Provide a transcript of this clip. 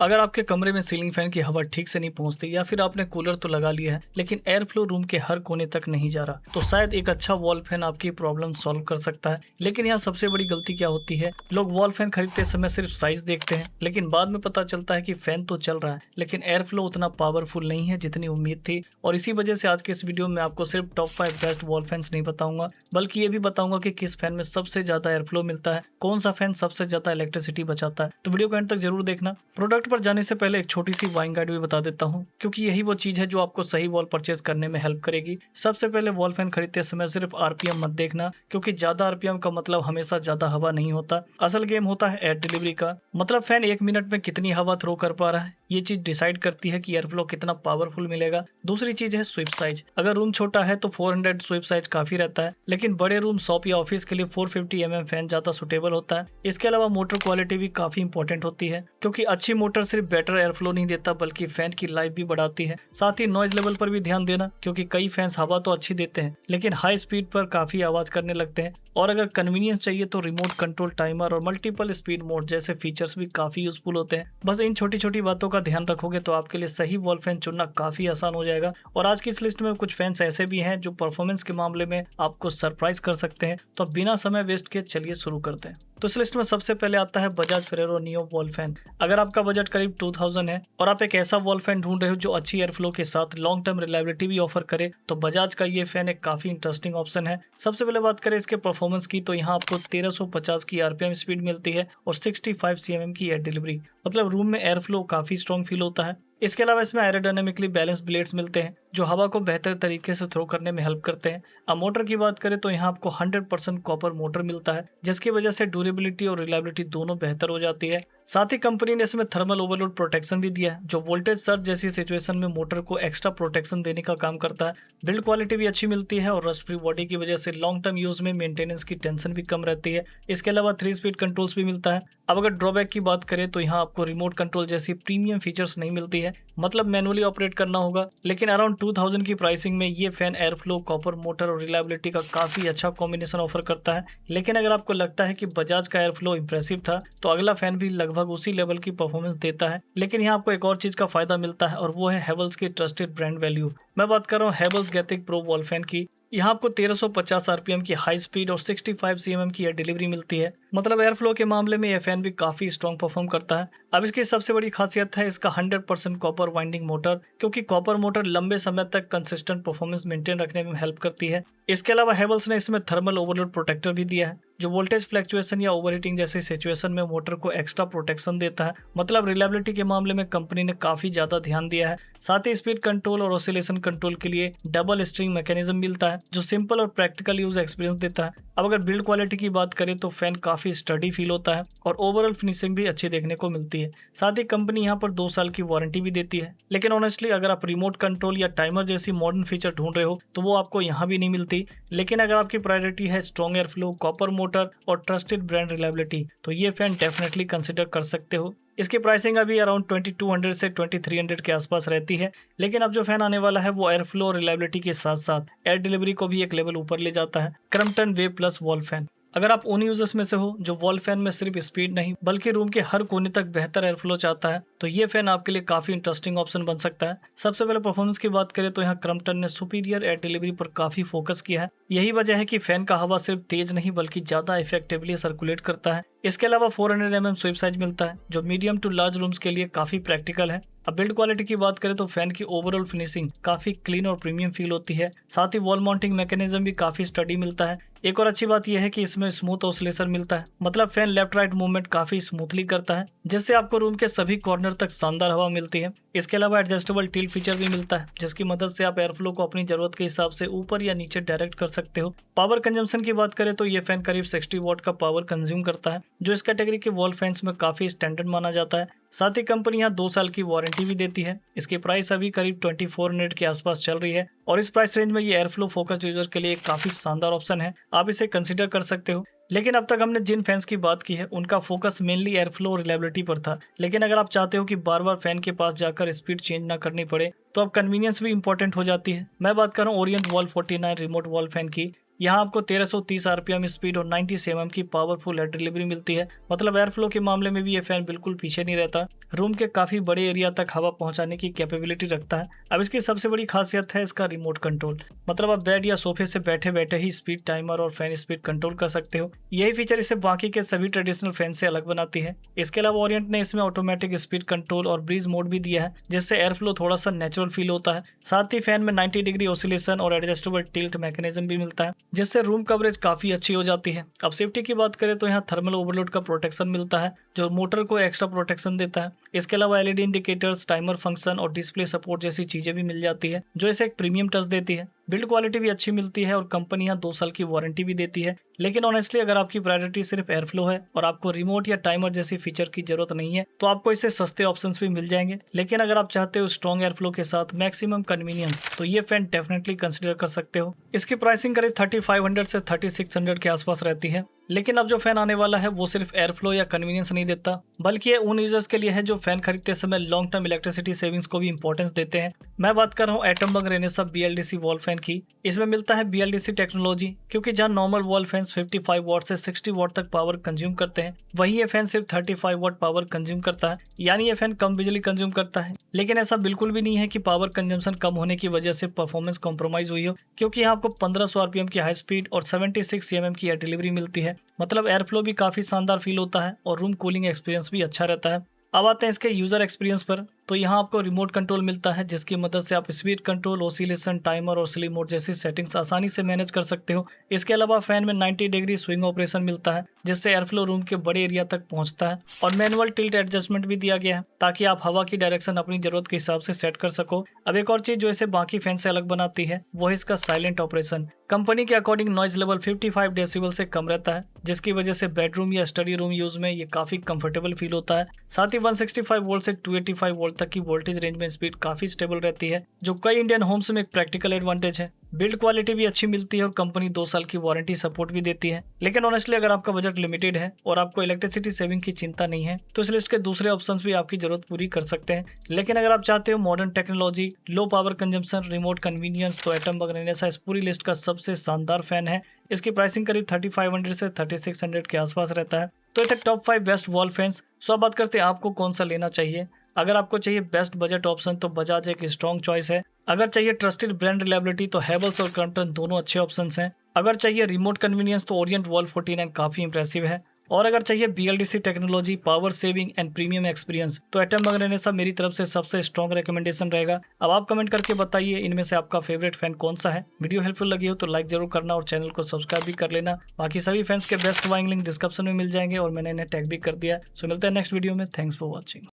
अगर आपके कमरे में सीलिंग फैन की हवा ठीक से नहीं पहुंचती या फिर आपने कूलर तो लगा लिया है लेकिन एयर फ्लो रूम के हर कोने तक नहीं जा रहा, तो शायद एक अच्छा वॉल फैन आपकी प्रॉब्लम सॉल्व कर सकता है। लेकिन यहाँ सबसे बड़ी गलती क्या होती है, लोग वॉल फैन खरीदते समय सिर्फ साइज देखते हैं, लेकिन बाद में पता चलता है कि फैन तो चल रहा है लेकिन एयर फ्लो उतना पावरफुल नहीं है जितनी उम्मीद थी। और इसी वजह से आज के इस वीडियो में आपको सिर्फ टॉप 5 बेस्ट वॉल फैंस नहीं बताऊंगा, बल्कि ये भी बताऊंगा कि किस फैन में सबसे ज्यादा एयर फ्लो मिलता है, कौन सा फैन सबसे ज्यादा इलेक्ट्रिसिटी बचाता है। तो वीडियो को एंड तक जरूर देखना। प्रोडक्ट पर जाने से पहले एक छोटी सी बाइंग गाइड भी बता देता हूँ, क्योंकि यही वो चीज है जो आपको सही वॉल परचेज करने में हेल्प करेगी। सबसे पहले वॉल फैन खरीदते समय सिर्फ आरपीएम मत देखना, क्योंकि ज्यादा आरपीएम का मतलब हमेशा ज्यादा हवा नहीं होता। असल गेम होता है एयर डिलीवरी का, मतलब फैन 1 मिनट में कितनी हवा थ्रो कर पा रहा है, ये चीज डिसाइड करती है कि एयर फ्लो कितना पावरफुल मिलेगा। दूसरी चीज है स्वीप साइज। अगर रूम छोटा है तो 400 स्वीप साइज काफी रहता है, लेकिन बड़े रूम, शॉप या ऑफिस के लिए 450 फैन ज्यादा सुटेबल होता है। इसके अलावा मोटर क्वालिटी भी काफी इंपॉर्टेंट होती है, क्योंकि अच्छी मोटर सिर्फ बेटर एयर फ्लो नहीं देता बल्कि फैन की लाइफ भी बढ़ाती है। साथ ही नॉइज लेवल पर भी ध्यान देना, क्योंकि कई फैंस हवा तो अच्छी देते हैं लेकिन हाई स्पीड पर काफी आवाज करने लगते हैं। और अगर कन्वीनियंस चाहिए तो रिमोट कंट्रोल, टाइमर और मल्टीपल स्पीड मोड जैसे फीचर्स भी काफी यूजफुल होते हैं। बस इन छोटी छोटी बातों का ध्यान रखोगे तो आपके लिए सही वॉल फैन चुनना काफी आसान हो जाएगा। और आज की इस लिस्ट में कुछ फैंस ऐसे भी हैं जो परफॉर्मेंस के मामले में आपको सरप्राइज कर सकते हैं। तो बिना समय वेस्ट किए चलिए शुरू करते हैं। तो इस लिस्ट में सबसे पहले आता है Bajaj Ferrero neo wall fan. अगर आपका बजट करीब 2000 है और आप एक ऐसा वॉल फैन ढूंढ रहे हो जो अच्छी एयर फ्लो के साथ लॉन्ग टर्म रिलायबिलिटी भी ऑफर करे, तो बजाज का ये फैन एक काफी इंटरेस्टिंग ऑप्शन है। सबसे पहले बात करें इसके परफॉर्मेंस की, तो यहाँ आपको 1350 की आरपीएम स्पीड मिलती है और 65 सीएमएम की एयर डिलीवरी, मतलब रूम में एयर फ्लो काफी स्ट्रॉन्ग फील होता है। इसके अलावा इसमें एरोडायनेमिकली बैलेंस ब्लेड्स मिलते हैं जो हवा को बेहतर तरीके से थ्रो करने में हेल्प करते हैं। अब मोटर की बात करें तो यहाँ आपको 100% कॉपर मोटर मिलता है, जिसकी वजह से ड्यूरेबिलिटी और रिलायबिलिटी दोनों बेहतर हो जाती है। साथ ही कंपनी ने इसमें थर्मल ओवरलोड प्रोटेक्शन भी दिया है, जो वोल्टेज सर्ज जैसी सिचुएशन में मोटर को एक्स्ट्रा प्रोटेक्शन देने का काम करता है। बिल्ड क्वालिटी भी अच्छी मिलती है और रस्ट फ्री बॉडी की वजह से लॉन्ग टर्म यूज में मेंटेनेंस की टेंशन भी कम रहती है। इसके अलावा 3 स्पीड कंट्रोल्स भी मिलता है। अब अगर ड्रॉबैक की बात करें तो यहाँ आपको रिमोट कंट्रोल जैसी प्रीमियम फीचर्स नहीं मिलती है, मतलब मैनुअली ऑपरेट करना होगा। लेकिन अराउंड 2000 की प्राइसिंग में ये fan air flow, copper motor और रिलायबिलिटी का काफी अच्छा कॉम्बिनेशन ऑफर करता है। लेकिन अगर आपको लगता है कि बजाज का एयर फ्लो इंप्रेसिव था, तो अगला फैन भी लगभग उसी लेवल की परफॉर्मेंस देता है। लेकिन यहाँ आपको एक और चीज का फायदा मिलता है और वो है हेवल्स की ट्रस्टेड ब्रांड वैल्यू। मैं बात कर रहा हूँ हेवल्स गैथिक प्रो वॉल फैन की। यहाँ आपको 1350 आरपीएम की हाई स्पीड और 65 सीएमएम की एयर डिलीवरी मिलती है, मतलब एयर फ्लो के मामले में यह फैन भी काफी स्ट्रॉन्ग परफॉर्म करता है। अब इसकी सबसे बड़ी खासियत है इसका 100% कॉपर वाइंडिंग मोटर, क्योंकि कॉपर मोटर लंबे समय तक कंसिस्टेंट परफॉर्मेंस मेंटेन रखने में हेल्प करती है। इसके अलावा हेवल्स ने इसमें थर्मल ओवरलोड प्रोटेक्टर भी दिया है, जो वोल्टेज फ्लक्चुएशन या ओवरहीटिंग जैसी सिचुएशन में मोटर को एक्स्ट्रा प्रोटेक्शन देता है। मतलब रिलायबिलिटी के मामले में कंपनी ने काफी ज्यादा ध्यान दिया है। साथ ही स्पीड कंट्रोल और ऑसिलेशन कंट्रोल के लिए डबल स्ट्रिंग मैकेनिज्म मिलता है, जो सिंपल और प्रैक्टिकल यूज एक्सपीरियंस देता है। अब अगर बिल्ड क्वालिटी की बात करें तो फैन काफी स्टडी फील होता है और ओवरऑल फिनिशिंग भी अच्छी देखने को मिलती है। साथ ही कंपनी यहाँ पर 2 साल की वारंटी भी देती है। लेकिन ऑनेस्टली अगर आप रिमोट कंट्रोल या टाइमर जैसी मॉडर्न फीचर ढूंढ रहे हो तो वो आपको यहाँ भी नहीं मिलती। लेकिन अगर आपकी प्रायोरिटी है strong air flow, copper motor और ट्रस्टेड ब्रांड रिलायबिलिटी, तो ये फैन डेफिनेटली कंसिडर कर सकते हो। इसकी प्राइसिंग अभी अराउंड 2200 से 2300 के आसपास रहती है। लेकिन अब जो फैन आने वाला है वो एयर फ्लो और रिलायबिलिटी के साथ साथ एयर डिलीवरी को भी एक लेवल ऊपर ले जाता है। Crompton wave plus wall fan. अगर आप उन यूजर्स में से हो जो वॉल फैन में सिर्फ स्पीड नहीं बल्कि रूम के हर कोने तक बेहतर एयर फ्लो चाहता है, तो ये फैन आपके लिए काफी इंटरेस्टिंग ऑप्शन बन सकता है। सबसे पहले परफॉर्मेंस की बात करें तो यहाँ क्रम्पटन ने सुपीरियर एयर डिलीवरी पर काफी फोकस किया है। यही वजह है कि फैन का हवा सिर्फ तेज नहीं बल्कि ज्यादा इफेक्टिवली सर्कुलेट करता है। इसके अलावा 400 mm स्वीप साइज मिलता है, जो मीडियम टू लार्ज रूम्स के लिए काफी प्रैक्टिकल है। अब बिल्ड क्वालिटी की बात करें तो फैन की ओवरऑल फिनिशिंग काफी क्लीन और प्रीमियम फील होती है। साथ ही वॉल माउंटिंग मैकेनिज्म भी काफी स्टडी मिलता है। एक और अच्छी बात यह है कि इसमें स्मूथ ऑसिलेशन मिलता है, मतलब फैन लेफ्ट राइट मूवमेंट काफी स्मूथली करता है, जिससे आपको रूम के सभी कॉर्नर तक शानदार हवा मिलती है। इसके अलावा एडजस्टेबल टिल्ट फीचर भी मिलता है, जिसकी मदद से आप एयर फ्लो को अपनी जरूरत के हिसाब से ऊपर या नीचे डायरेक्ट कर सकते हो। पावर कंजम्पशन की बात करें तो ये फैन करीब 60 वॉट का पावर कंज्यूम करता है, जो इस कैटेगरी के वॉल फैंस में काफी स्टैंडर्ड माना जाता है। साथ ही कंपनी यहाँ 2 साल की वारंटी भी देती है। इसकी प्राइस अभी करीब 2400 के आसपास चल रही है और इस प्राइस रेंज में ये एयर फ्लो फोकस्ड यूजर के लिए एक काफी शानदार ऑप्शन है। आप इसे कंसिडर कर सकते हो। लेकिन अब तक हमने जिन फैंस की बात की है उनका फोकस मेनली एयर फ्लो और रिलायबिलिटी पर था। लेकिन अगर आप चाहते हो कि बार बार फैन के पास जाकर स्पीड चेंज ना करनी पड़े, तो अब कन्वीनियंस भी इंपॉर्टेंट हो जाती है। मैं बात कर रहा हूँ Orient wall 49 remote wall fan की। यहाँ आपको 1330 आरपीएम स्पीड और 90 mm की पावरफुल एयर डिलीवरी मिलती है। मतलब एयर फ्लो के मामले में भी ये फैन बिल्कुल पीछे नहीं रहता, रूम के काफी बड़े एरिया तक हवा पहुंचाने की कैपेबिलिटी रखता है। अब इसकी सबसे बड़ी खासियत है इसका रिमोट कंट्रोल। मतलब आप बेड या सोफे से बैठे बैठे ही स्पीड टाइमर और फैन स्पीड कंट्रोल कर सकते हो। यही फीचर इसे बाकी के सभी ट्रेडिशनल फैन से अलग बनाती है। इसके अलावा ओरिएंट ने इसमें ऑटोमेटिक स्पीड कंट्रोल और ब्रीज मोड भी दिया है, जिससे एयर फ्लो थोड़ा सा नेचुरल फील होता है। साथ ही फैन में 90 डिग्री ऑसिलेशन और एडजस्टेबल टिल्ट मैकेनिज्म भी मिलता है, जिससे रूम कवरेज काफी अच्छी हो जाती है। अब सेफ्टी की बात करें तो यहाँ थर्मल ओवरलोड का प्रोटेक्शन मिलता है, जो मोटर को एक्स्ट्रा प्रोटेक्शन देता है। इसके अलावा एलईडी इंडिकेटर्स, टाइमर फंक्शन और डिस्प्ले सपोर्ट जैसी चीजें भी मिल जाती है, जो इसे एक प्रीमियम टच देती है। बिल्ड क्वालिटी भी अच्छी मिलती है और कंपनी यहाँ 2 साल की वारंटी भी देती है। लेकिन ऑनेस्टली अगर आपकी प्रायोरिटी सिर्फ एयर फ्लो है और आपको रिमोट या टाइमर जैसी फीचर की जरूरत नहीं है, तो आपको इससे सस्ते ऑप्शंस भी मिल जाएंगे। लेकिन अगर आप चाहते हो स्ट्रॉन्ग एयर फ्लो के साथ मैक्सिमम कन्वीनियंस, तो ये फैन डेफिनेटली कंसिडर कर सकते हो। इसकी प्राइसिंग करीब 3500 से 3600 के आसपास रहती है। लेकिन अब जो फैन आने वाला है वो सिर्फ एयर फ्लो या कन्वीनियंस नहीं देता, बल्कि ये उन यूजर्स के लिए है जो फैन खरीदते समय लॉन्ग टर्म इलेक्ट्रिसिटी सेविंग्स को भी इंपॉर्टेंस देते हैं। मैं बात कर रहा हूँ Atomberg Renaissance BLDC wall fan की। इसमें मिलता है BLDC टेक्नोलॉजी, क्योंकि जहां नॉर्मल वॉल फैंस 55 वॉट से 60 वॉट तक पावर कंज्यूम करते हैं, वहीं ये फैन सिर्फ 35 वॉट पावर कंज्यूम करता है। यानी ये फैन कम बिजली कंज्यूम करता है। लेकिन ऐसा बिल्कुल भी नहीं है कि पावर कंजम्पशन कम होने की वजह से परफॉर्मेंस कॉम्प्रोमाइज हुई हो, क्योंकि यहाँ आपको 1500 आरपीएम की हाई स्पीड और 76 mm की एयर डिलीवरी मिलती है। मतलब एयर फ्लो भी काफी शानदार फील होता है और रूम कूलिंग एक्सपीरियंस भी अच्छा रहता है। अब आते हैं इसके यूजर एक्सपीरियंस पर। तो यहाँ आपको रिमोट कंट्रोल मिलता है, जिसकी मदद से आप स्पीड कंट्रोल, ऑसिलेशन, टाइमर और स्लीप मोड जैसी सेटिंग्स आसानी से मैनेज कर सकते हो। इसके अलावा फैन में 90 डिग्री स्विंग ऑपरेशन मिलता है, जिससे एयर फ्लो रूम के बड़े एरिया तक पहुंचता है। और मैनुअल टिल्ट एडजस्टमेंट भी दिया गया है, ताकि आप हवा की डायरेक्शन अपनी जरूरत के हिसाब से सेट कर सको। अब एक और चीज जो इसे बाकी फैन से अलग बनाती है वो है इसका साइलेंट ऑपरेशन। कंपनी के अकॉर्डिंग नॉइज लेवल 55 डेसिबल से कम रहता है, जिसकी वजह से बेडरूम या स्टडी रूम यूज में ये काफी कंफर्टेबल फील होता है। साथ ही 165 वोल्ट से 285 वोल्ट तक की वोल्टेज रेंज में स्पीड काफी स्टेबल रहती है, जो कई इंडियन होम्स में एक प्रैक्टिकल एडवांटेज है। बिल्ड क्वालिटी भी अच्छी मिलती है और कंपनी 2 साल की वारंटी सपोर्ट भी देती है। लेकिन ऑनेस्टली अगर आपका बजट लिमिटेड है और आपको इलेक्ट्रिसिटी सेविंग की चिंता नहीं है, तो इस लिस्ट के दूसरे ऑप्शंस भी आपकी जरूरत पूरी कर सकते हैं। लेकिन अगर आप चाहते हो modern technology, low power consumption, remote convenience, तो एटमबर्ग रेनेसा इस पूरी लिस्ट का सबसे शानदार फैन है। इसकी प्राइसिंग करीब 3500 से 3600 के आसपास रहता है। तो ये थे टॉप 5 बेस्ट वॉल फैंस। सो अब बात करते हैं आपको कौन सा लेना चाहिए। अगर आपको चाहिए बेस्ट बजट ऑप्शन, तो बजाज एक स्ट्रॉन्ग चॉइस है। अगर चाहिए ट्रस्टेड ब्रांड रिलायबिलिटी, तो हेवल्स और क्रॉम्पटन दोनों अच्छे ऑप्शंस हैं। अगर चाहिए रिमोट कन्वीनियंस, तो ओरिएंट वॉल 49 काफी इंप्रेसिव है। और अगर चाहिए BLDC technology, power saving and premium experience, तो एटमबर्ग रेनेसा मेरी तरफ से सबसे स्ट्रॉन्ग रिकमेंडेशन रहेगा। अब आप कमेंट करके बताइए इनमें से आपका फेवरेट फैन कौन सा है। वीडियो हेल्पफुल लगी हो तो लाइक जरूर करना और चैनल को सब्सक्राइब भी कर लेना। बाकी सभी फैंस के बेस्ट बाइंग लिंक डिस्क्रिप्शन में मिल जाएंगे और मैंने इन्हें टैग भी कर दिया। सो मिलते हैं नेक्स्ट वीडियो में। Thanks for watching.